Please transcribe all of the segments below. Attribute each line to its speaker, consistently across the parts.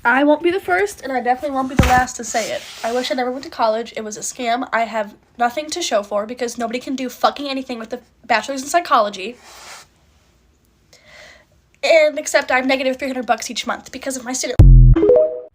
Speaker 1: I won't be the first, and I definitely won't be the last to say it. I wish I never went to college. It was a scam. I have nothing to show for because nobody can do fucking anything with a bachelor's in psychology. And except I'm negative $300 each month because of my student.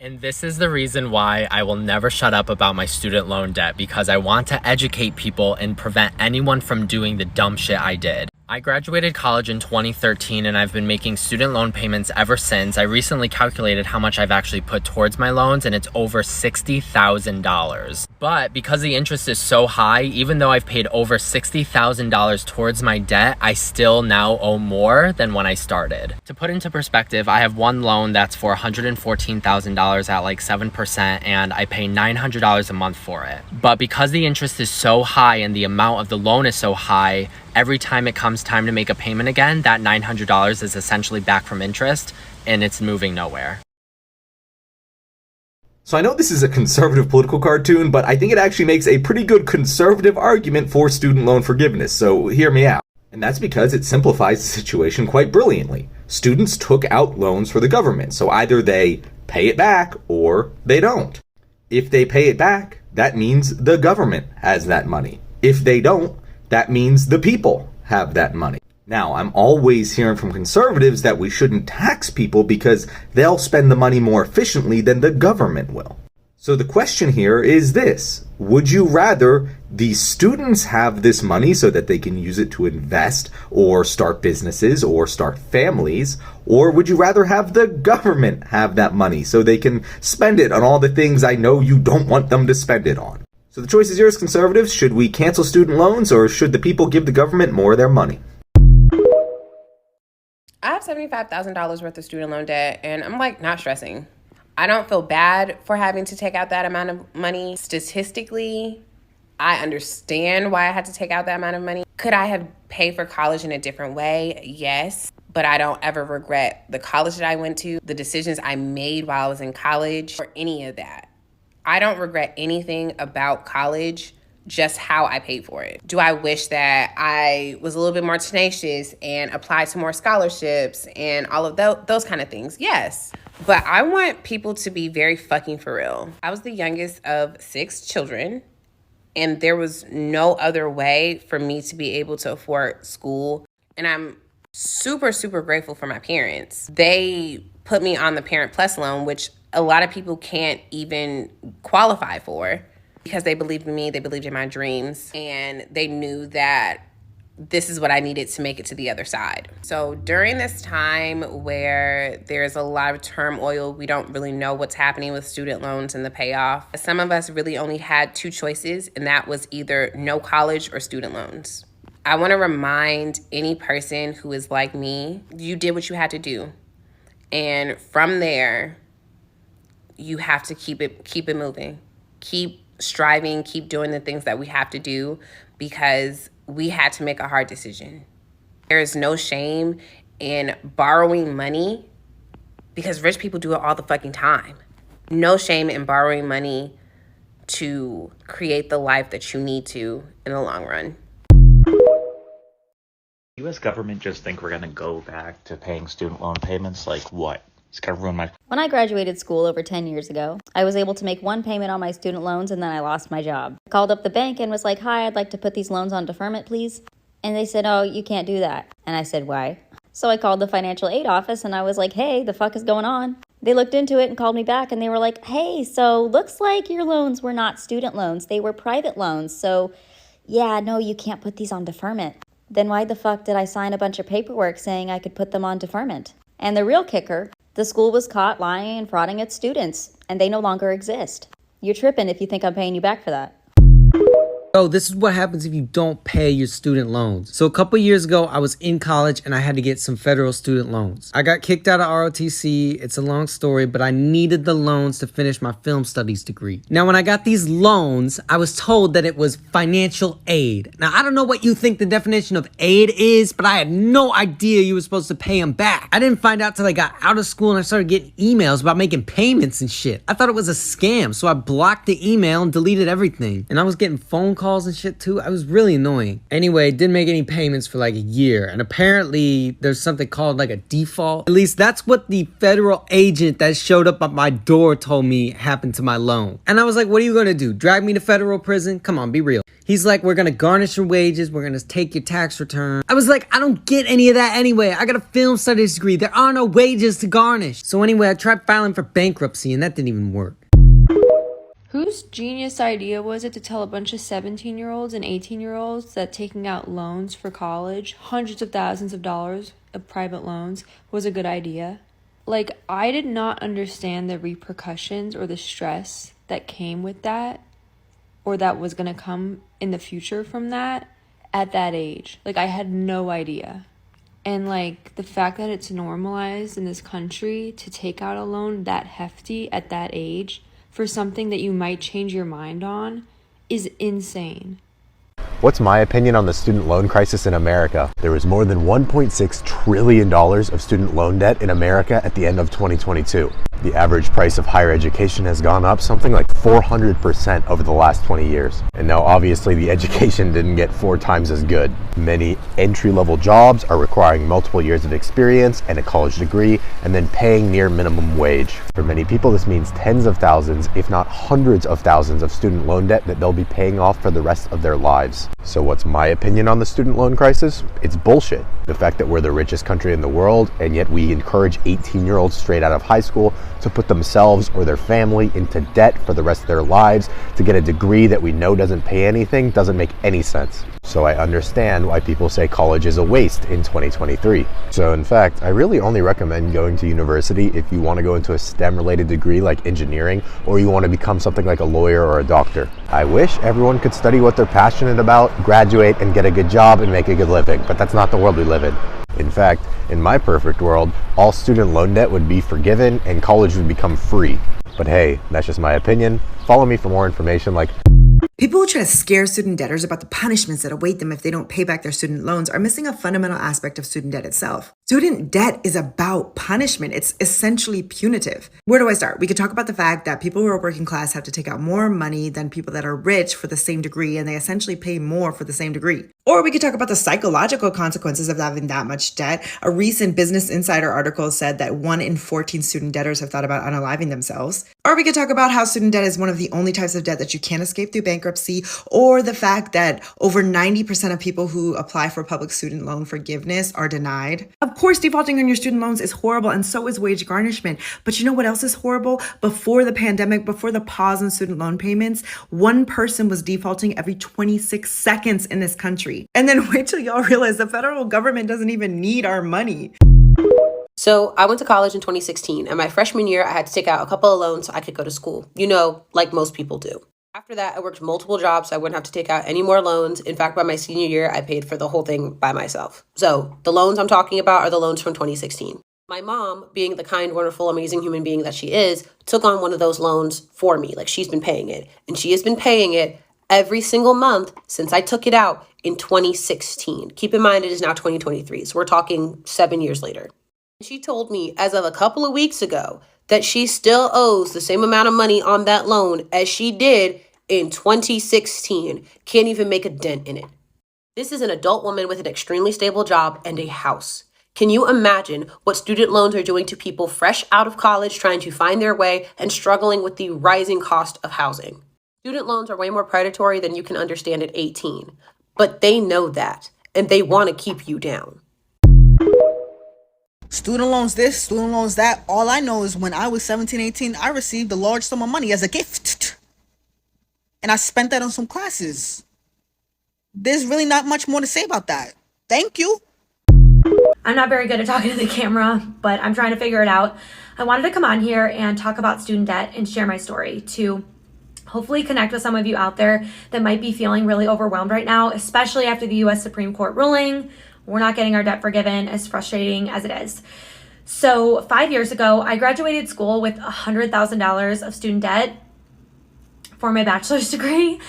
Speaker 2: And this is the reason why I will never shut up about my student loan debt, because I want to educate people and prevent anyone from doing the dumb shit I did. I graduated college in 2013 and I've been making student loan payments ever since. I recently calculated how much I've actually put towards my loans and it's over $60,000. But because the interest is so high, even though I've paid over $60,000 towards my debt, I still now owe more than when I started. To put into perspective, I have one loan that's for $114,000 at like 7% and I pay $900 a month for it. But because the interest is so high and the amount of the loan is so high, every time it comes time to make a payment again, that $900 is essentially back from interest and it's moving nowhere.
Speaker 3: So I know this is a conservative political cartoon, but I think it actually makes a pretty good conservative argument for student loan forgiveness, so hear me out. And that's because it simplifies the situation quite brilliantly. Students took out loans for the government, so either they pay it back or they don't. If they pay it back, that means the government has that money. If they don't, that means the people have that money. Now, I'm always hearing from conservatives that we shouldn't tax people because they'll spend the money more efficiently than the government will. So the question here is this: would you rather the students have this money so that they can use it to invest or start businesses or start families, or would you rather have the government have that money so they can spend it on all the things I know you don't want them to spend it on? So the choice is yours, conservatives. Should we cancel student loans or should the people give the government more of their money?
Speaker 4: I have $75,000 worth of student loan debt and I'm like not stressing. I don't feel bad for having to take out that amount of money. Statistically, I understand why I had to take out that amount of money. Could I have paid for college in a different way? Yes, but I don't ever regret the college that I went to, the decisions I made while I was in college, or any of that. I don't regret anything about college, just how I paid for it. Do I wish that I was a little bit more tenacious and applied to more scholarships and all of those kind of things? Yes. But I want people to be very fucking for real. I was the youngest of 6 children, and there was no other way for me to be able to afford school. And I'm super, super grateful for my parents. They put me on the Parent Plus loan, which a lot of people can't even qualify for, because they believed in me, they believed in my dreams, and they knew that this is what I needed to make it to the other side. So during this time where there's a lot of turmoil, we don't really know what's happening with student loans and the payoff, some of us really only had 2 choices, and that was either no college or student loans. I want to remind any person who is like me, you did what you had to do. And from there, you have to keep it moving. Keep striving, keep doing the things that we have to do, because we had to make a hard decision. There is no shame in borrowing money, because rich people do it all the fucking time. No shame in borrowing money to create the life that you need to in the long run.
Speaker 5: U.S. government just think we're going to go back to paying student loan payments? Like what? It's going to ruin my...
Speaker 6: When I graduated school over 10 years ago, I was able to make one payment on my student loans and then I lost my job. I called up the bank and was like, "Hi, I'd like to put these loans on deferment, please." And they said, "Oh, you can't do that." And I said, "Why?" So I called the financial aid office and I was like, "Hey, the fuck is going on?" They looked into it and called me back and they were like, "Hey, so looks like your loans were not student loans. They were private loans. So yeah, no, you can't put these on deferment." Then why the fuck did I sign a bunch of paperwork saying I could put them on deferment? And the real kicker, the school was caught lying and frauding its students, and they no longer exist. You're tripping if you think I'm paying you back for that.
Speaker 7: So this is what happens if you don't pay your student loans. So a couple years ago, I was in college and I had to get some federal student loans. I got kicked out of ROTC. It's a long story, but I needed the loans to finish my film studies degree. Now, when I got these loans, I was told that it was financial aid. Now, I don't know what you think the definition of aid is, but I had no idea you were supposed to pay them back. I didn't find out till I got out of school and I started getting emails about making payments and shit. I thought it was a scam, so I blocked the email and deleted everything. And I was getting phone calls and shit too. I was really annoying. Anyway, didn't make any payments for like a year. And apparently there's something called like a default. At least that's what the federal agent that showed up at my door told me happened to my loan. And I was like, what are you gonna do? Drag me to federal prison? Come on, be real. He's like, we're gonna garnish your wages. We're gonna take your tax return. I was like, I don't get any of that anyway. I got a film studies degree. There are no wages to garnish. So anyway, I tried filing for bankruptcy and that didn't even work.
Speaker 8: Whose genius idea was it to tell a bunch of 17-year-olds and 18-year-olds that taking out loans for college, hundreds of thousands of dollars of private loans, was a good idea? Like, I did not understand the repercussions or the stress that came with that, or that was going to come in the future from that at that age. Like, I had no idea. And, like, the fact that it's normalized in this country to take out a loan that hefty at that age for something that you might change your mind on is insane.
Speaker 9: What's my opinion on the student loan crisis in America? There was more than $1.6 trillion of student loan debt in America at the end of 2022. The average price of higher education has gone up something like 400% over the last 20 years. And now obviously the education didn't get 4 times as good. Many entry-level jobs are requiring multiple years of experience and a college degree, and then paying near minimum wage. For many people, this means tens of thousands, if not hundreds of thousands of student loan debt that they'll be paying off for the rest of their lives. So what's my opinion on the student loan crisis? It's bullshit. The fact that we're the richest country in the world, and yet we encourage 18-year-olds straight out of high school to put themselves or their family into debt for the rest of their lives to get a degree that we know doesn't pay anything doesn't make any sense. So I understand why people say college is a waste in 2023. So in fact, I really only recommend going to university if you want to go into a STEM-related degree like engineering, or you want to become something like a lawyer or a doctor. I wish everyone could study what they're passionate about, graduate and get a good job and make a good living, but that's not the world we live in. In fact, in my perfect world, all student loan debt would be forgiven and college would become free. But hey, that's just my opinion. Follow me for more information like...
Speaker 10: People who try to scare student debtors about the punishments that await them if they don't pay back their student loans are missing a fundamental aspect of student debt itself. Student debt is about punishment. It's essentially punitive. Where do I start? We could talk about the fact that people who are working class have to take out more money than people that are rich for the same degree, and they essentially pay more for the same degree. Or we could talk about the psychological consequences of having that much debt. A recent Business Insider article said that 1 in 14 student debtors have thought about unaliving themselves. Or we could talk about how student debt is one of the only types of debt that you can't escape through bankruptcy, or the fact that over 90% of people who apply for public student loan forgiveness are denied. Of course, defaulting on your student loans is horrible, and so is wage garnishment. But you know what else is horrible? Before the pandemic, before the pause in student loan payments, one person was defaulting every 26 seconds in this country. And then wait till y'all realize the federal government doesn't even need our money.
Speaker 11: So I went to college in 2016, and my freshman year, I had to take out a couple of loans so I could go to school, like most people do. After that, I worked multiple jobs so I wouldn't have to take out any more loans. In fact, by my senior year, I paid for the whole thing by myself. So the loans I'm talking about are the loans from 2016. My mom, being the kind, wonderful, amazing human being that she is, took on one of those loans for me. Like, she's been paying it. And she has been paying it every single month since I took it out in 2016. Keep in mind, it is now 2023. So we're talking 7 years later. She told me as of a couple of weeks ago that she still owes the same amount of money on that loan as she did in 2016. Can't even make a dent in it. This is an adult woman with an extremely stable job and a house. Can you imagine what student loans are doing to people fresh out of college trying to find their way and struggling with the rising cost of housing? Student loans are way more predatory than you can understand at 18, but they know that, and they want to keep you down.
Speaker 12: Student loans this, student loans that. All I know is when I was 17, 18, I received a large sum of money as a gift. And I spent that on some classes. There's really not much more to say about that. Thank you.
Speaker 13: I'm not very good at talking to the camera, but I'm trying to figure it out. I wanted to come on here and talk about student debt and share my story to hopefully connect with some of you out there that might be feeling really overwhelmed right now, especially after the US Supreme Court ruling. We're not getting our debt forgiven, as frustrating as it is. So 5 years ago, I graduated school with $100,000 of student debt for my bachelor's degree.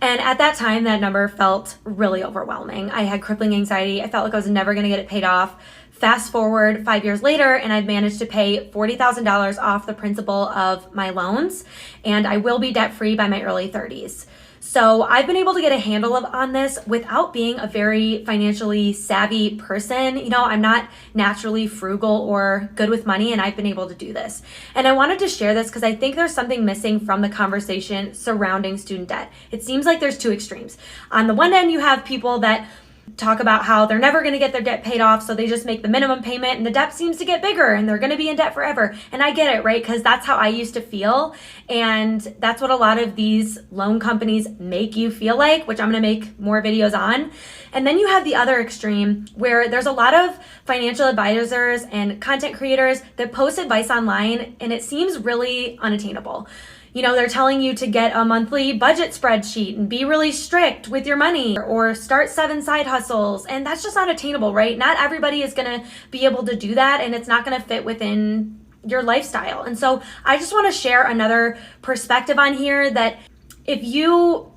Speaker 13: And at that time, that number felt really overwhelming. I had crippling anxiety. I felt like I was never going to get it paid off. Fast forward 5 years later, and I've managed to pay $40,000 off the principal of my loans, and I will be debt-free by my early 30s. So I've been able to get a handle on this without being a very financially savvy person. You know, I'm not naturally frugal or good with money, and I've been able to do this. And I wanted to share this because I think there's something missing from the conversation surrounding student debt. It seems like there's two extremes. On the one end, you have people that talk about how they're never going to get their debt paid off, so they just make the minimum payment and the debt seems to get bigger and they're going to be in debt forever. And I get it, right? Because that's how I used to feel, and that's what a lot of these loan companies make you feel like, which I'm going to make more videos on. And then you have the other extreme where there's a lot of financial advisors and content creators that post advice online and it seems really unattainable. You know, they're telling you to get a monthly budget spreadsheet and be really strict with your money, or start 7 side hustles. And that's just not attainable, right? Not everybody is going to be able to do that, and it's not going to fit within your lifestyle. And so I just want to share another perspective on here, that if you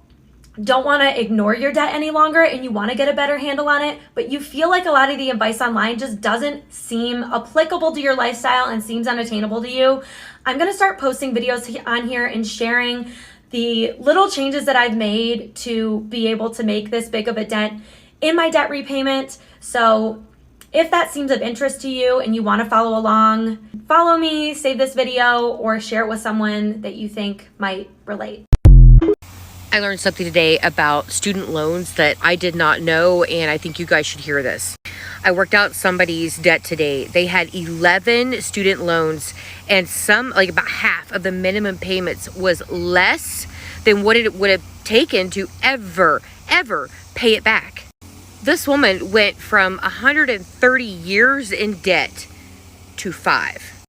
Speaker 13: don't want to ignore your debt any longer and you want to get a better handle on it, but you feel like a lot of the advice online just doesn't seem applicable to your lifestyle and seems unattainable to you, I'm going to start posting videos on here and sharing the little changes that I've made to be able to make this big of a dent in my debt repayment. So if that seems of interest to you and you want to follow along, follow me, save this video, or share it with someone that you think might relate.
Speaker 14: I learned something today about student loans that I did not know, and I think you guys should hear this. I worked out somebody's debt today. They had 11 student loans, and some, like about half of the minimum payments was less than what it would have taken to ever pay it back. This woman went from 130 years in debt to 5.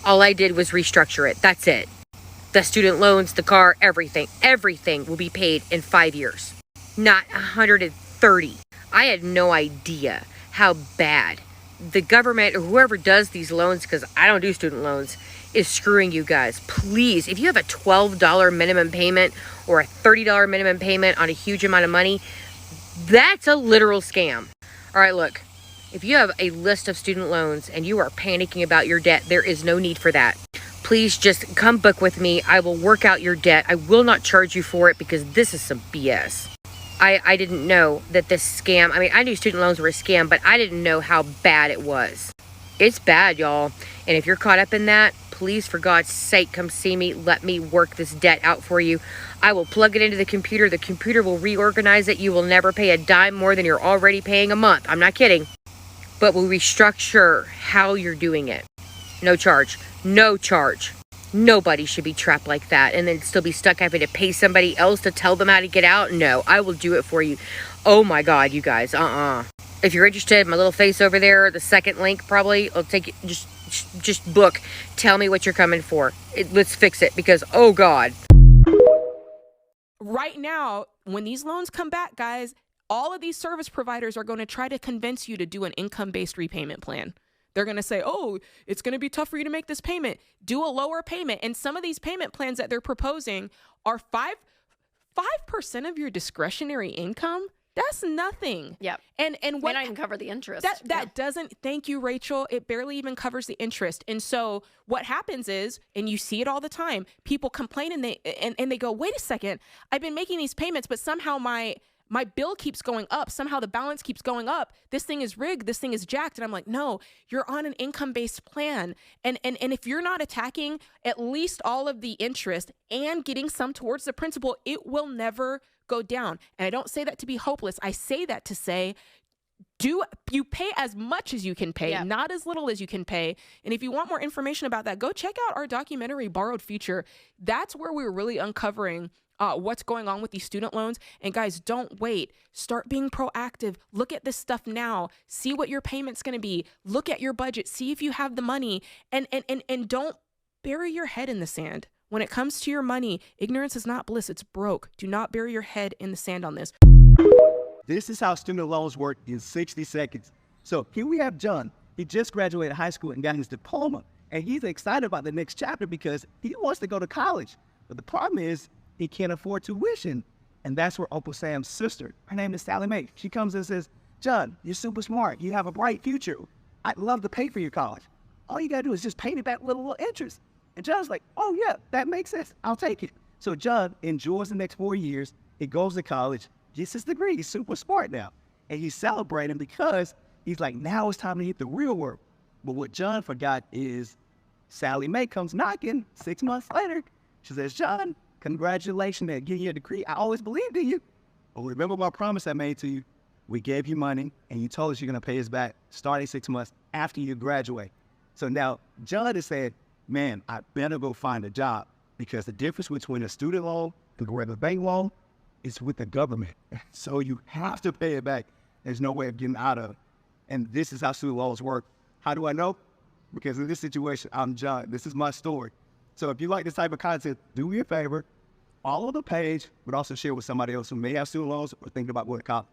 Speaker 14: All I did was restructure it. That's it. The student loans, the car, everything will be paid in 5 years, not 130. I had no idea how bad the government or whoever does these loans, because I don't do student loans, is screwing you guys. Please, if you have a $12 minimum payment or a $30 minimum payment on a huge amount of money, that's a literal scam. All right, look, if you have a list of student loans and you are panicking about your debt, there is no need for that. Please just come book with me. I will work out your debt. I will not charge you for it because this is some BS. I didn't know that this scam, I mean, I knew student loans were a scam, but I didn't know how bad it was. It's bad, y'all. And if you're caught up in that, please, for God's sake, come see me. Let me work this debt out for you. I will plug it into the computer. The computer will reorganize it. You will never pay a dime more than you're already paying a month. I'm not kidding. But we'll restructure how you're doing it. No charge. No charge. Nobody should be trapped like that and then still be stuck having to pay somebody else to tell them how to get out. No, I will do it for you. Oh my God, you guys. If you're interested, my little face over there, the second link probably, I'll take it. Just book. Tell me what you're coming for. Let's fix it because, oh God.
Speaker 15: Right now, when these loans come back, guys, all of these service providers are going to try to convince you to do an income-based repayment plan. They're going to say, oh, it's going to be tough for you to make this payment. Do a lower payment. And some of these payment plans that they're proposing are 5% of your discretionary income. That's nothing.
Speaker 16: Yep.
Speaker 15: And what,
Speaker 16: may not even cover the interest.
Speaker 15: That doesn't, thank you, Rachel. It barely even covers the interest. And so what happens is, and you see it all the time, people complain and they go, wait a second, I've been making these payments, but somehow my bill keeps going up. Somehow the balance keeps going up. This thing is rigged. This thing is jacked. And I'm like, no, you're on an income-based plan. And if you're not attacking at least all of the interest and getting some towards the principal, it will never go down. And I don't say that to be hopeless. I say that to say, you pay as much as you can pay, not as little as you can pay. And if you want more information about that, go check out our documentary, Borrowed Future. That's where we're really uncovering what's going on with these student loans. And guys, don't wait. Start being proactive. Look at this stuff now. See what your payment's going to be. Look at your budget. See if you have the money. And don't bury your head in the sand. When it comes to your money, ignorance is not bliss. It's broke. Do not bury your head in the sand on this.
Speaker 17: This is how student loans work in 60 seconds. So here we have John. He just graduated high school and got his diploma. And he's excited about the next chapter because he wants to go to college. But the problem is, he can't afford tuition. And that's where Uncle Sam's sister, her name is Sally Mae, she comes and says, John, you're super smart. You have a bright future. I'd love to pay for your college. All you got to do is just pay me back little interest. And John's like, oh yeah, that makes sense. I'll take it. So John enjoys the next 4 years, He goes to college, gets his degree. He's super smart now. And he's celebrating because he's like, now it's time to hit the real world. But what John forgot is Sally Mae comes knocking 6 months later. She says, John, congratulations on getting your degree. I always believed in you. But remember my promise I made to you. We gave you money, and you told us you're going to pay us back starting 6 months after you graduate. So now John is saying, man, I better go find a job because the difference between a student loan and a regular bank loan is with the government. So you have to pay it back. There's no way of getting out of it. And this is how student loans work. How do I know? Because in this situation, I'm John. This is my story. So if you like this type of content, do me a favor, follow the page, but also share with somebody else who may have student loans or thinking about going to college.